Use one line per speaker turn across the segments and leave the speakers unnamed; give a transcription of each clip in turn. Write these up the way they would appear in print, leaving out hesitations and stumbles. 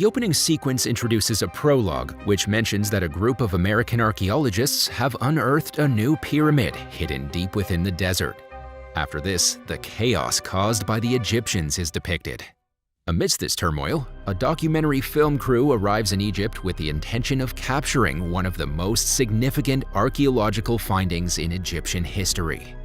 The opening sequence introduces a prologue, which mentions that a group of American archaeologists have unearthed a new pyramid hidden deep within the desert. After this, the chaos caused by the Egyptians is depicted. Amidst this turmoil, a documentary film crew arrives in Egypt with the intention of capturing one of the most significant archaeological findings in Egyptian history.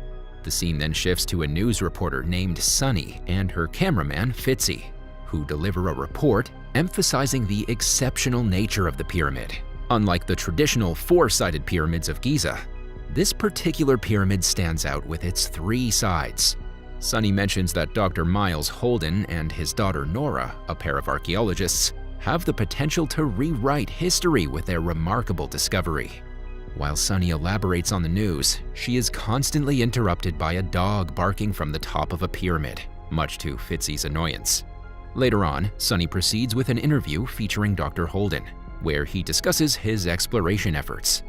The scene then shifts to a news reporter named Sunny and her cameraman Fitzy, who deliver a report emphasizing the exceptional nature of the pyramid. Unlike the traditional four-sided pyramids of Giza, this particular pyramid stands out with its 3 sides. Sunny mentions that Dr. Miles Holden and his daughter Nora, a pair of archaeologists, have the potential to rewrite history with their remarkable discovery. While Sunny elaborates on the news, she is constantly interrupted by a dog barking from the top of a pyramid, much to Fitzy's annoyance. Later on, Sunny proceeds with an interview featuring Dr. Holden, where he discusses his exploration efforts.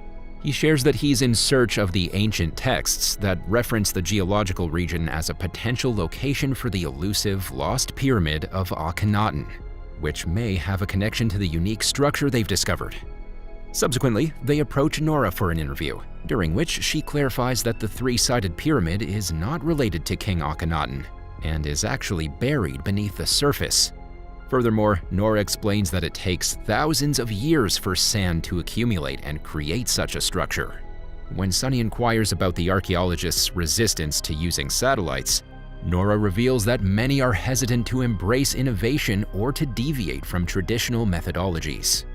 He shares that he's in search of the ancient texts that reference the geological region as a potential location for the elusive lost pyramid of Akhenaten, which may have a connection to the unique structure they've discovered. Subsequently, they approach Nora for an interview, during which she clarifies that the 3-sided pyramid is not related to King Akhenaten and is actually buried beneath the surface. Furthermore, Nora explains that it takes thousands of years for sand to accumulate and create such a structure. When Sunny inquires about the archaeologists' resistance to using satellites, Nora reveals that many are hesitant to embrace innovation or to deviate from traditional methodologies.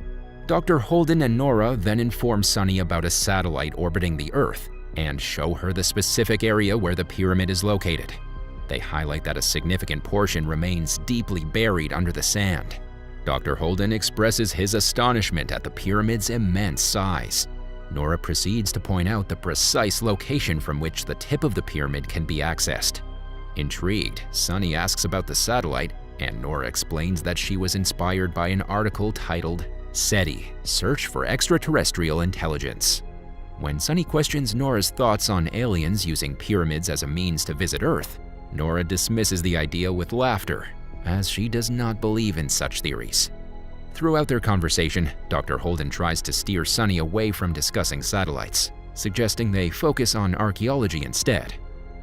Dr. Holden and Nora then inform Sunny about a satellite orbiting the Earth and show her the specific area where the pyramid is located. They highlight that a significant portion remains deeply buried under the sand. Dr. Holden expresses his astonishment at the pyramid's immense size. Nora proceeds to point out the precise location from which the tip of the pyramid can be accessed. Intrigued, Sunny asks about the satellite, and Nora explains that she was inspired by an article titled SETI, Search for Extraterrestrial Intelligence. When Sunny questions Nora's thoughts on aliens using pyramids as a means to visit Earth, Nora dismisses the idea with laughter, as she does not believe in such theories. Throughout their conversation, Dr. Holden tries to steer Sunny away from discussing satellites, suggesting they focus on archaeology instead.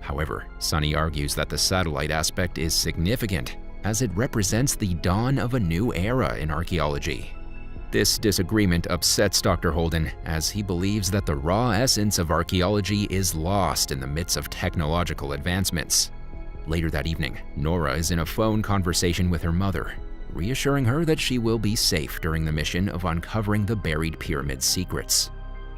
However, Sunny argues that the satellite aspect is significant, as it represents the dawn of a new era in archaeology. This disagreement upsets Dr. Holden, as he believes that the raw essence of archaeology is lost in the midst of technological advancements. Later that evening, Nora is in a phone conversation with her mother, reassuring her that she will be safe during the mission of uncovering the buried pyramid's secrets.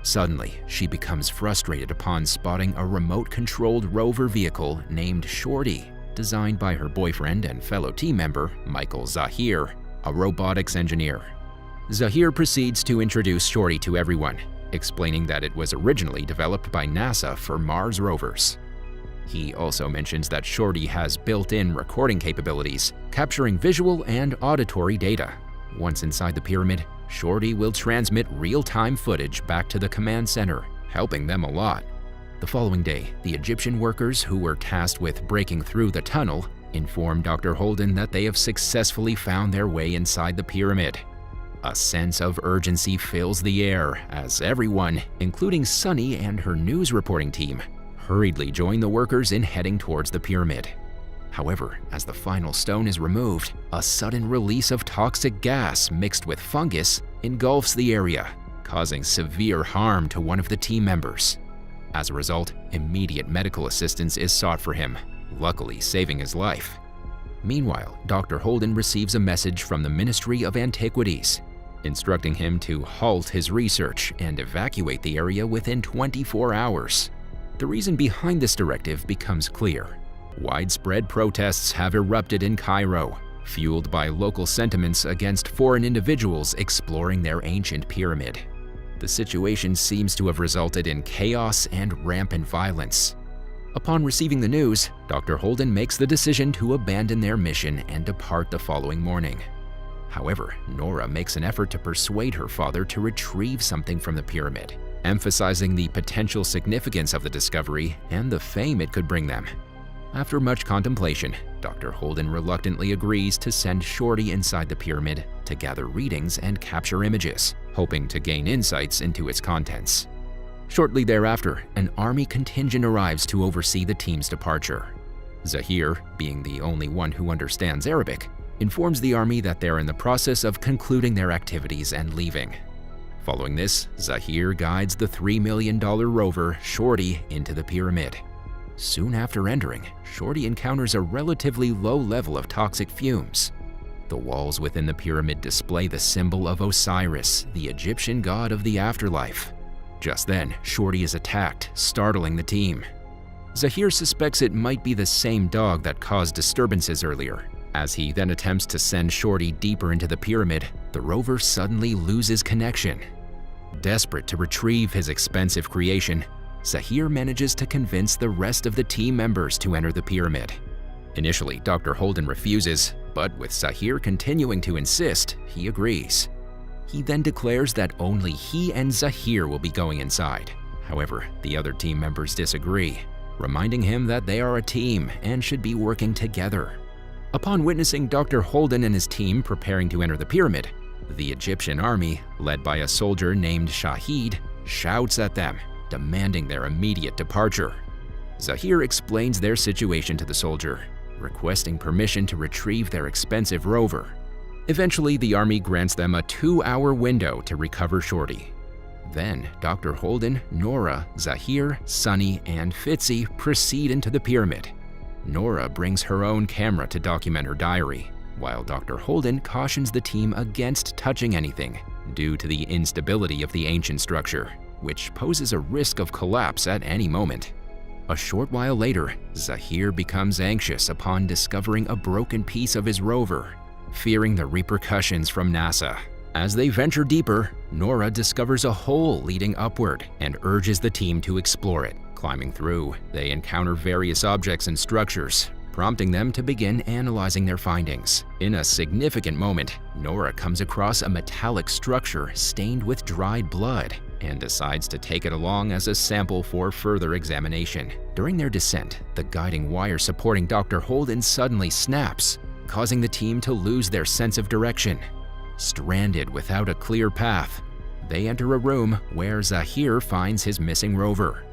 Suddenly, she becomes frustrated upon spotting a remote-controlled rover vehicle named Shorty, designed by her boyfriend and fellow team member, Michael Zahir, a robotics engineer. Zahir proceeds to introduce Shorty to everyone, explaining that it was originally developed by NASA for Mars rovers. He also mentions that Shorty has built-in recording capabilities, capturing visual and auditory data. Once inside the pyramid, Shorty will transmit real-time footage back to the command center, helping them a lot. The following day, the Egyptian workers who were tasked with breaking through the tunnel inform Dr. Holden that they have successfully found their way inside the pyramid. A sense of urgency fills the air as everyone, including Sunny and her news reporting team, hurriedly join the workers in heading towards the pyramid. However, as the final stone is removed, a sudden release of toxic gas mixed with fungus engulfs the area, causing severe harm to one of the team members. As a result, immediate medical assistance is sought for him, luckily saving his life. Meanwhile, Dr. Holden receives a message from the Ministry of Antiquities, instructing him to halt his research and evacuate the area within 24 hours. The reason behind this directive becomes clear. Widespread protests have erupted in Cairo, fueled by local sentiments against foreign individuals exploring their ancient pyramid. The situation seems to have resulted in chaos and rampant violence. Upon receiving the news, Dr. Holden makes the decision to abandon their mission and depart the following morning. However, Nora makes an effort to persuade her father to retrieve something from the pyramid, emphasizing the potential significance of the discovery and the fame it could bring them. After much contemplation, Dr. Holden reluctantly agrees to send Shorty inside the pyramid to gather readings and capture images, hoping to gain insights into its contents. Shortly thereafter, an army contingent arrives to oversee the team's departure. Zahir, being the only one who understands Arabic, informs the army that they're in the process of concluding their activities and leaving. Following this, Zahir guides the $3 million rover Shorty into the pyramid. Soon after entering, Shorty encounters a relatively low level of toxic fumes. The walls within the pyramid display the symbol of Osiris, the Egyptian god of the afterlife. Just then, Shorty is attacked, startling the team. Zahir suspects it might be the same dog that caused disturbances earlier. As he then attempts to send Shorty deeper into the pyramid, the rover suddenly loses connection. Desperate to retrieve his expensive creation, Zahir manages to convince the rest of the team members to enter the pyramid. Initially, Dr. Holden refuses, but with Zahir continuing to insist, he agrees. He then declares that only he and Zahir will be going inside. However, the other team members disagree, reminding him that they are a team and should be working together. Upon witnessing Dr. Holden and his team preparing to enter the pyramid, the Egyptian army, led by a soldier named Shahid, shouts at them, demanding their immediate departure. Zahir explains their situation to the soldier, requesting permission to retrieve their expensive rover. Eventually, the army grants them a 2-hour window to recover Shorty. Then, Dr. Holden, Nora, Zahir, Sunny, and Fitzy proceed into the pyramid. Nora brings her own camera to document her diary, while Dr. Holden cautions the team against touching anything due to the instability of the ancient structure, which poses a risk of collapse at any moment. A short while later, Zahir becomes anxious upon discovering a broken piece of his rover, fearing the repercussions from NASA. As they venture deeper, Nora discovers a hole leading upward and urges the team to explore it. Climbing through, they encounter various objects and structures, prompting them to begin analyzing their findings. In a significant moment, Nora comes across a metallic structure stained with dried blood and decides to take it along as a sample for further examination. During their descent, the guiding wire supporting Dr. Holden suddenly snaps, causing the team to lose their sense of direction. Stranded without a clear path, they enter a room where Zahir finds his missing rover.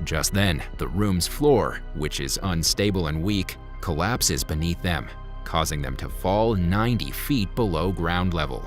Just then, the room's floor, which is unstable and weak, collapses beneath them, causing them to fall 90 feet below ground level.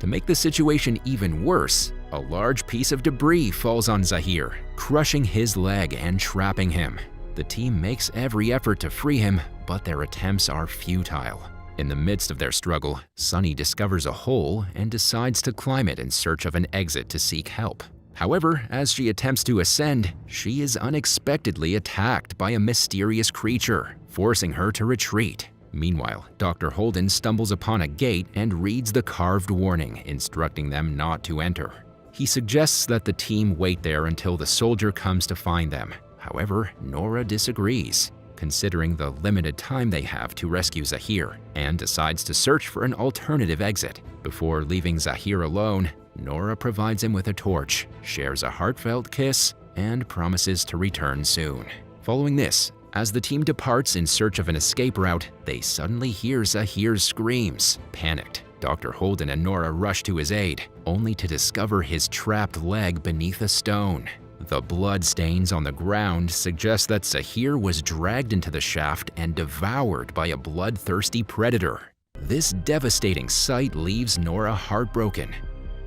To make the situation even worse, a large piece of debris falls on Zahir, crushing his leg and trapping him. The team makes every effort to free him, but their attempts are futile. In the midst of their struggle, Sunny discovers a hole and decides to climb it in search of an exit to seek help. However, as she attempts to ascend, she is unexpectedly attacked by a mysterious creature, forcing her to retreat. Meanwhile, Dr. Holden stumbles upon a gate and reads the carved warning, instructing them not to enter. He suggests that the team wait there until the soldier comes to find them. However, Nora disagrees, considering the limited time they have to rescue Zahir, and decides to search for an alternative exit. Before leaving Zahir alone, Nora provides him with a torch, shares a heartfelt kiss, and promises to return soon. Following this, as the team departs in search of an escape route, they suddenly hear Zahir's screams. Panicked, Dr. Holden and Nora rush to his aid, only to discover his trapped leg beneath a stone. The blood stains on the ground suggest that Zahir was dragged into the shaft and devoured by a bloodthirsty predator. This devastating sight leaves Nora heartbroken,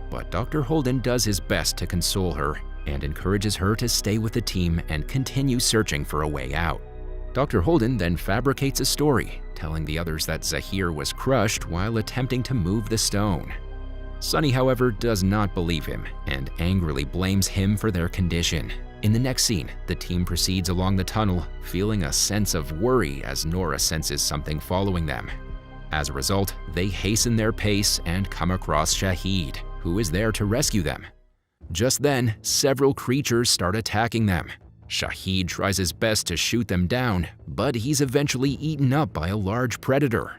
but Dr. Holden does his best to console her and encourages her to stay with the team and continue searching for a way out. Dr. Holden then fabricates a story, telling the others that Zahir was crushed while attempting to move the stone. Sunny, however, does not believe him and angrily blames him for their condition. In the next scene, the team proceeds along the tunnel, feeling a sense of worry as Nora senses something following them. As a result, they hasten their pace and come across Shahid, who is there to rescue them. Just then, several creatures start attacking them. Shahid tries his best to shoot them down, but he's eventually eaten up by a large predator.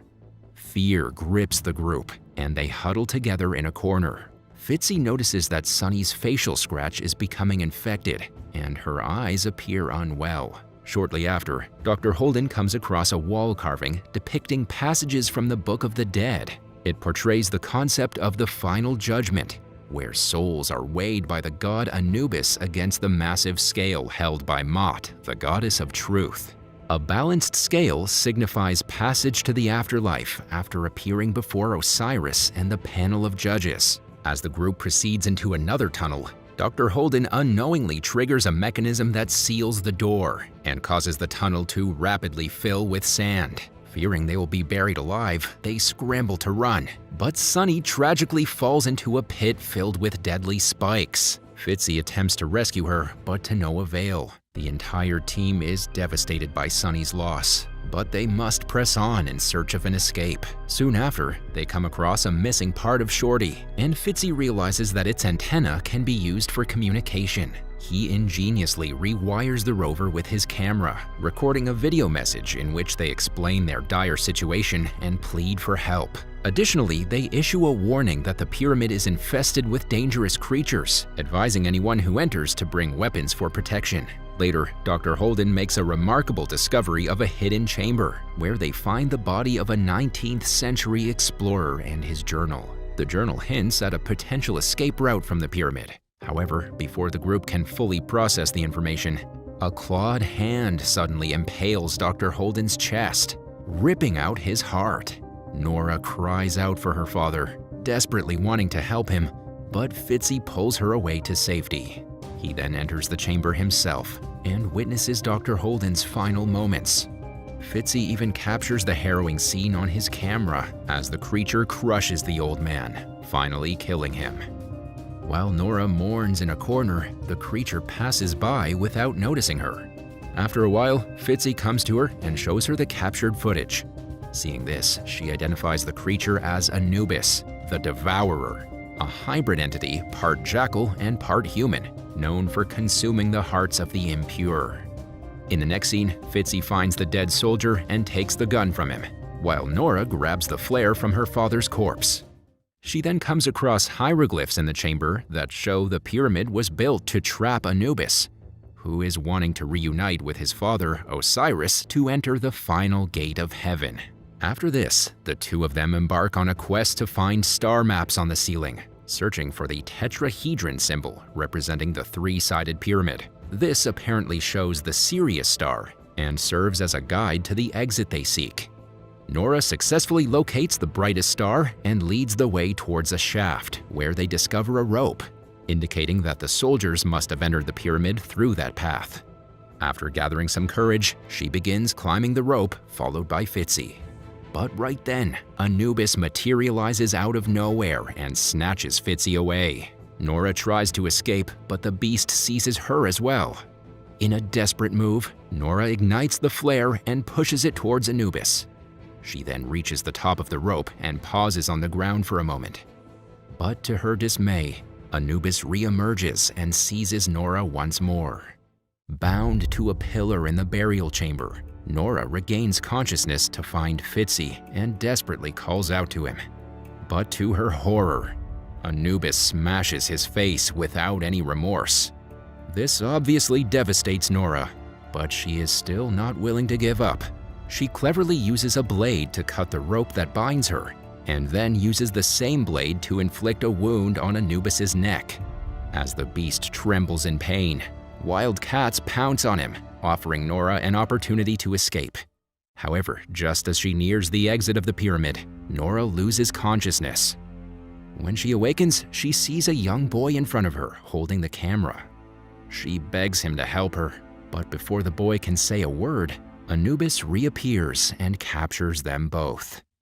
Fear grips the group, and they huddle together in a corner. Fitzy notices that Sunny's facial scratch is becoming infected, and her eyes appear unwell. Shortly after, Dr. Holden comes across a wall carving depicting passages from the Book of the Dead. It portrays the concept of the final judgment, where souls are weighed by the god Anubis against the massive scale held by Mot, the goddess of truth. A balanced scale signifies passage to the afterlife after appearing before Osiris and the panel of judges. As the group proceeds into another tunnel, Dr. Holden unknowingly triggers a mechanism that seals the door and causes the tunnel to rapidly fill with sand. Fearing they will be buried alive, they scramble to run, but Sunny tragically falls into a pit filled with deadly spikes. Fitzy attempts to rescue her, but to no avail. The entire team is devastated by Sunny's loss, but they must press on in search of an escape. Soon after, they come across a missing part of Shorty, and Fitzy realizes that its antenna can be used for communication. He ingeniously rewires the rover with his camera, recording a video message in which they explain their dire situation and plead for help. Additionally, they issue a warning that the pyramid is infested with dangerous creatures, advising anyone who enters to bring weapons for protection. Later, Dr. Holden makes a remarkable discovery of a hidden chamber, where they find the body of a 19th century explorer and his journal. The journal hints at a potential escape route from the pyramid. However, before the group can fully process the information, a clawed hand suddenly impales Dr. Holden's chest, ripping out his heart. Nora cries out for her father, desperately wanting to help him, but Fitzy pulls her away to safety. He then enters the chamber himself and witnesses Dr. Holden's final moments. Fitzy even captures the harrowing scene on his camera as the creature crushes the old man, finally killing him. While Nora mourns in a corner, the creature passes by without noticing her. After a while, Fitzy comes to her and shows her the captured footage. Seeing this, she identifies the creature as Anubis, the Devourer, a hybrid entity part jackal and part human, known for consuming the hearts of the impure. In the next scene, Fitzy finds the dead soldier and takes the gun from him, while Nora grabs the flare from her father's corpse. She then comes across hieroglyphs in the chamber that show the pyramid was built to trap Anubis, who is wanting to reunite with his father, Osiris, to enter the final gate of heaven. After this, the two of them embark on a quest to find star maps on the ceiling, searching for the tetrahedron symbol representing the three-sided pyramid. This apparently shows the Sirius star and serves as a guide to the exit they seek. Nora successfully locates the brightest star and leads the way towards a shaft, where they discover a rope, indicating that the soldiers must have entered the pyramid through that path. After gathering some courage, she begins climbing the rope, followed by Fitzy. But right then, Anubis materializes out of nowhere and snatches Fitzy away. Nora tries to escape, but the beast seizes her as well. In a desperate move, Nora ignites the flare and pushes it towards Anubis. She then reaches the top of the rope and pauses on the ground for a moment. But to her dismay, Anubis re-emerges and seizes Nora once more. Bound to a pillar in the burial chamber, Nora regains consciousness to find Fitzy and desperately calls out to him. But to her horror, Anubis smashes his face without any remorse. This obviously devastates Nora, but she is still not willing to give up. She cleverly uses a blade to cut the rope that binds her, and then uses the same blade to inflict a wound on Anubis's neck. As the beast trembles in pain, wild cats pounce on him, offering Nora an opportunity to escape. However, just as she nears the exit of the pyramid, Nora loses consciousness. When she awakens, she sees a young boy in front of her holding the camera. She begs him to help her, but before the boy can say a word, Anubis reappears and captures them both.